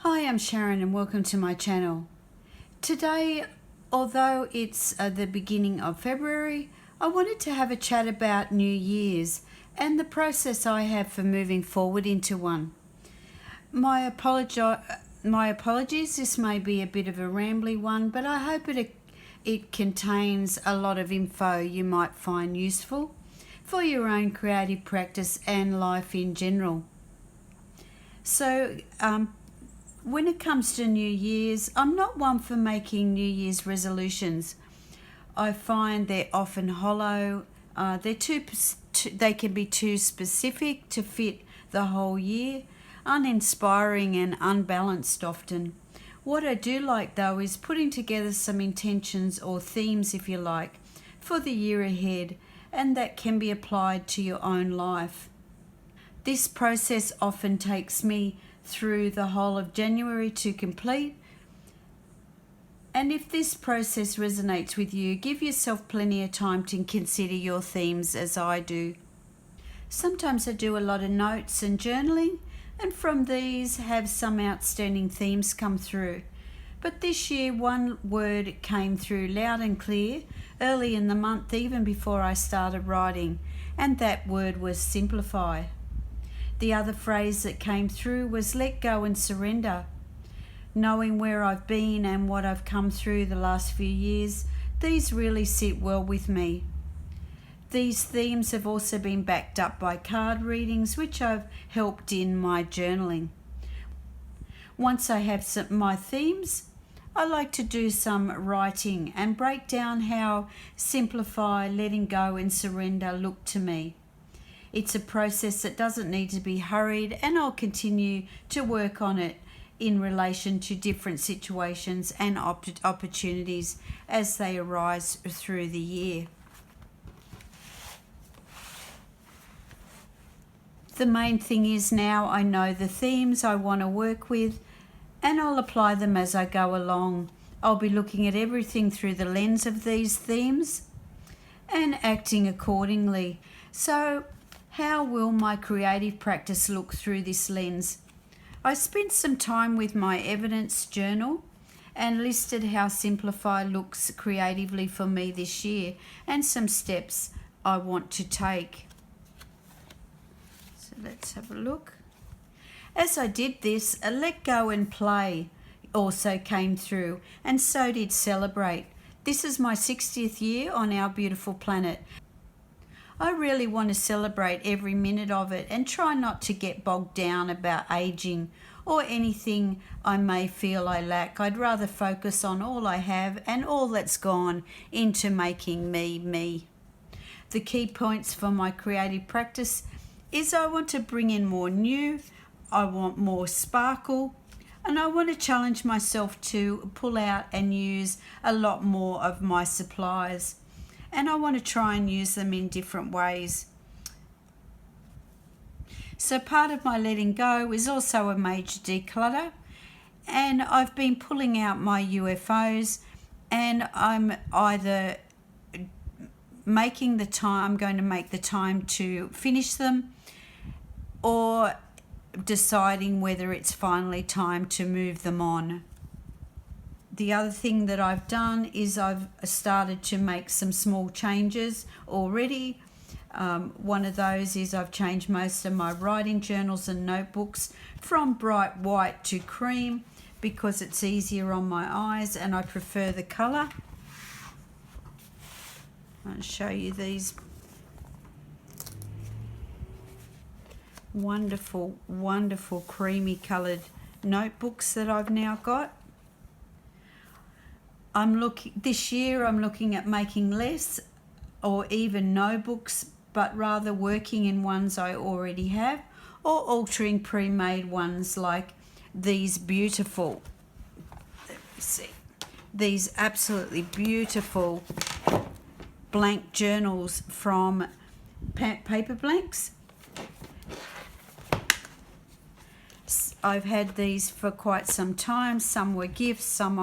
Hi, I'm Sharon and welcome to my channel. Today, although it's the beginning of February, I wanted to have a chat about New Year's and the process I have for moving forward into one. My apologies, this may be a bit of a rambly one, but I hope it contains a lot of info you might find useful for your own creative practice and life in general. So, when it comes to New Year's, I'm not one for making New Year's resolutions. I find they're often hollow. They can be too specific to fit the whole year, uninspiring and unbalanced often. What I do like though is putting together some intentions or themes, if you like, for the year ahead, and that can be applied to your own life. This process often takes me through the whole of January to complete. And if this process resonates with you, give yourself plenty of time to consider your themes as I do. Sometimes I do a lot of notes and journaling, and from these have some outstanding themes come through. But this year one word came through loud and clear early in the month, even before I started writing, and that word was simplify. The other phrase that came through was let go and surrender. Knowing where I've been and what I've come through the last few years, these really sit well with me. These themes have also been backed up by card readings, which I've helped in my journaling. Once I have my themes, I like to do some writing and break down how simplify, letting go and surrender look to me. It's a process that doesn't need to be hurried, and I'll continue to work on it in relation to different situations and opportunities as they arise through the year. The main thing is now I know the themes I want to work with, and I'll apply them as I go along. I'll be looking at everything through the lens of these themes and acting accordingly. So, how will my creative practice look through this lens? I spent some time with my evidence journal and listed how Simplify looks creatively for me this year and some steps I want to take. So let's have a look. As I did this, a let go and play also came through, and so did celebrate. This is my 60th year on our beautiful planet. I really want to celebrate every minute of it and try not to get bogged down about aging or anything I may feel I lack. I'd rather focus on all I have and all that's gone into making me. The key points for my creative practice is I want to bring in more new, I want more sparkle, and I want to challenge myself to pull out and use a lot more of my supplies. And I want to try and use them in different ways. So part of my letting go is also a major declutter, and I've been pulling out my UFOs, and I'm either I'm going to make the time to finish them, or deciding whether it's finally time to move them on. The other thing that I've done is I've started to make some small changes already. One of those is I've changed most of my writing journals and notebooks from bright white to cream because it's easier on my eyes and I prefer the colour. I'll show you these wonderful, wonderful creamy coloured notebooks that I've now got. This year I'm looking at making less or even no books, but rather working in ones I already have or altering pre-made ones like these beautiful, these absolutely beautiful blank journals from Paper Blanks. I've had these for quite some time. Some were gifts, some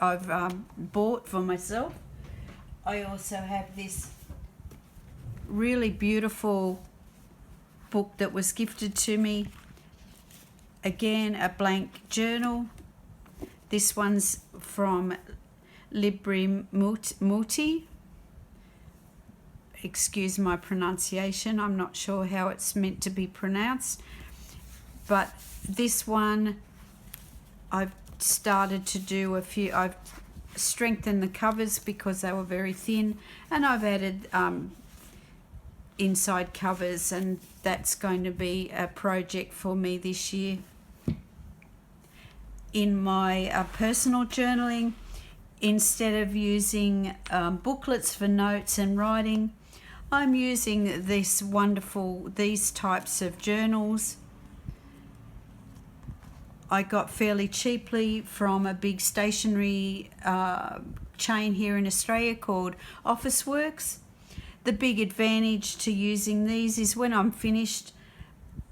I've bought for myself. I also have this really beautiful book that was gifted to me Again, a blank journal. This one's from Libri Muti. Excuse my pronunciation, I'm not sure how it's meant to be pronounced, but this one I've started to do I've strengthened the covers because they were very thin, and I've added inside covers, and that's going to be a project for me this year. In my personal journaling, instead of using booklets for notes and writing, I'm using these types of journals. I got fairly cheaply from a big stationery chain here in Australia called Officeworks. The big advantage to using these is when I'm finished,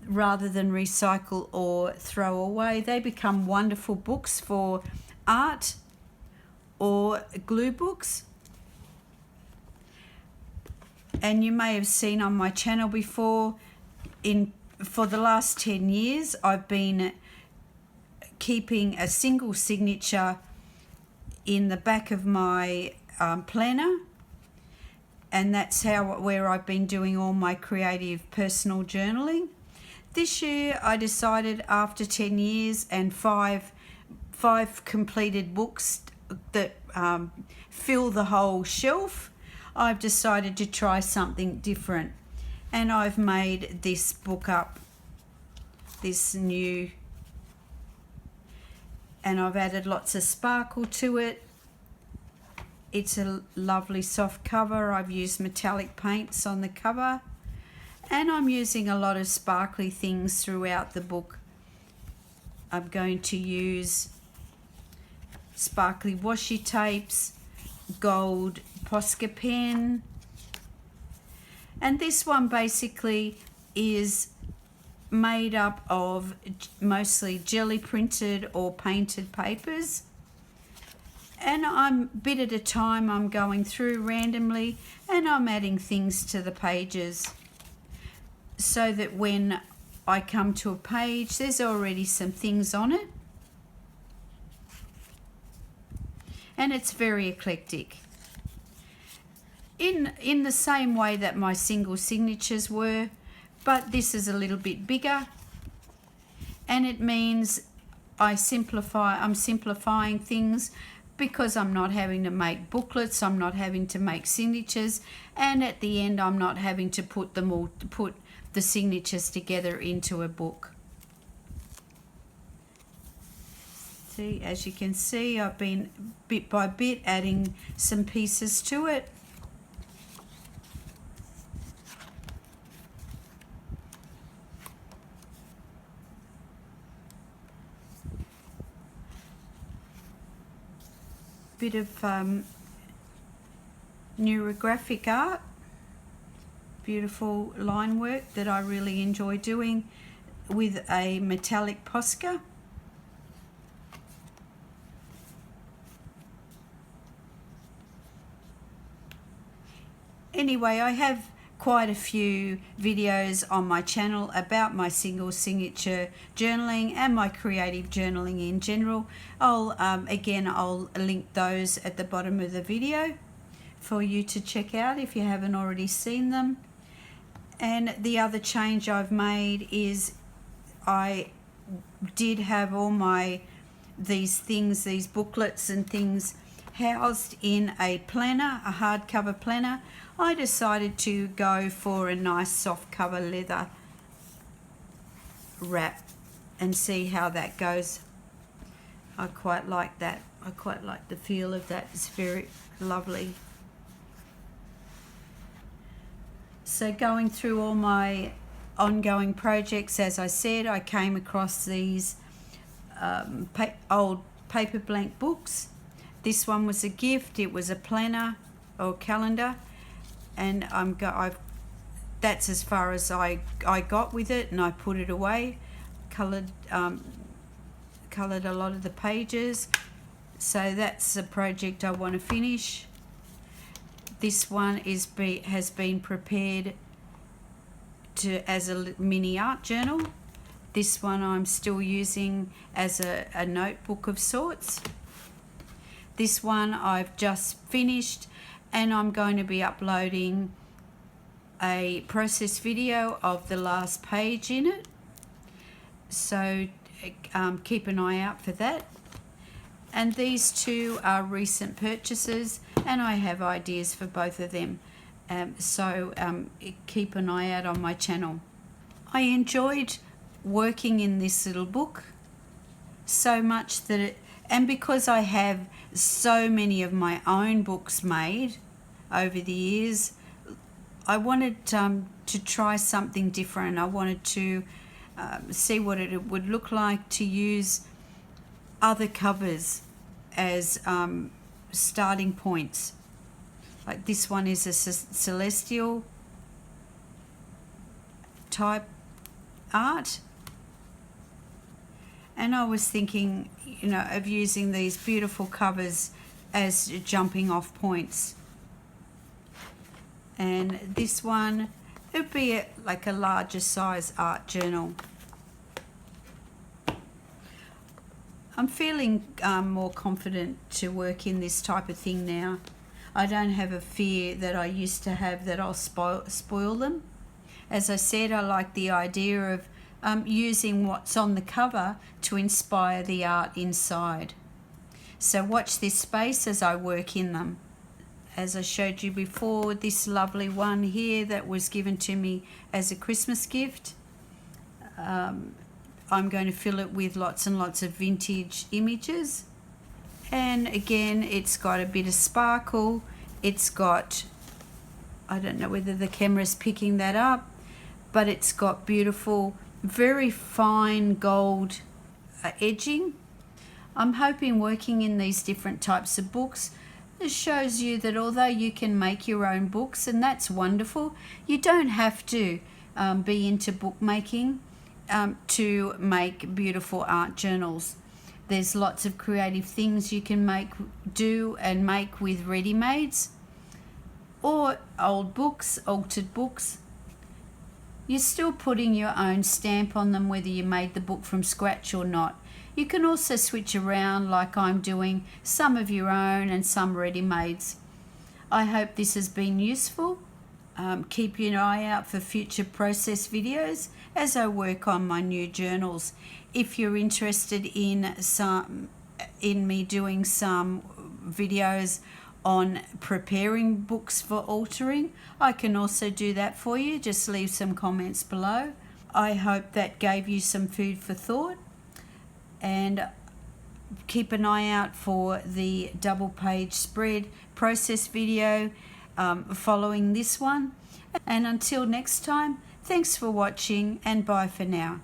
rather than recycle or throw away, they become wonderful books for art or glue books. And you may have seen on my channel before, for the last 10 years I've been keeping a single signature in the back of my planner, and that's where I've been doing all my creative personal journaling. This year I decided, after 10 years and five completed books that fill the whole shelf, I've decided to try something different, and I've made this book up, this new, and I've added lots of sparkle to it. It's a lovely soft cover. I've used metallic paints on the cover, and I'm using a lot of sparkly things throughout the book. I'm going to use sparkly washi tapes, gold Posca pen, and this one basically is made up of mostly jelly printed or painted papers, and I'm bit at a time, I'm going through randomly and I'm adding things to the pages so that when I come to a page there's already some things on it, and it's very eclectic. In the same way that my single signatures were, but this is a little bit bigger, and it means I'm simplifying things because I'm not having to make booklets, I'm not having to make signatures, and at the end I'm not having to put the signatures together into a book. See, as you can see, I've been bit by bit adding some pieces to it. Bit of neurographic art, beautiful line work that I really enjoy doing with a metallic Posca. Anyway, I have quite a few videos on my channel about my single signature journaling and my creative journaling in general. I'll link those at the bottom of the video for you to check out if you haven't already seen them. And the other change I've made is I did have all these booklets and things housed in a planner, a hardcover planner. I decided to go for a nice soft cover leather wrap and see how that goes. I quite like that. I quite like the feel of that. It's very lovely. So going through all my ongoing projects, as I said, I came across these old paper blank books. This one was a gift. It was a planner or calendar, and that's as far as I got with it, and I put it away, coloured a lot of the pages. So that's a project I want to finish. This one has been prepared as a mini art journal, This one I'm still using as a notebook of sorts. This one I've just finished, and I'm going to be uploading a process video of the last page in it. So keep an eye out for that. And these two are recent purchases, and I have ideas for both of them. So keep an eye out on my channel. I enjoyed working in this little book so much that and because I have so many of my own books made over the years, I wanted to try something different. I wanted to see what it would look like to use other covers as starting points. Like this one is a celestial type art, and I was thinking, you know, of using these beautiful covers as jumping off points. And this one, it would be like a larger size art journal. I'm feeling more confident to work in this type of thing now. I don't have a fear that I used to have that I'll spoil them. As I said, I like the idea of using what's on the cover to inspire the art inside. So watch this space as I work in them. As I showed you before, this lovely one here that was given to me as a Christmas gift. I'm going to fill it with lots and lots of vintage images. And again, it's got a bit of sparkle. It's got, I don't know whether the camera's picking that up, but it's got beautiful, very fine gold edging. I'm hoping working in these different types of books, it shows you that although you can make your own books, and that's wonderful, you don't have to be into bookmaking to make beautiful art journals. There's lots of creative things you can do with ready-mades or old books, altered books. You're still putting your own stamp on them whether you made the book from scratch or not. You can also switch around like I'm doing, some of your own and some ready-mades. I hope this has been useful. Keep your eye out for future process videos as I work on my new journals. If you're interested in me doing some videos on preparing books for altering, I can also do that for you. Just leave some comments below. I hope that gave you some food for thought, and keep an eye out for the double page spread process video following this one. And until next time, thanks for watching, and bye for now.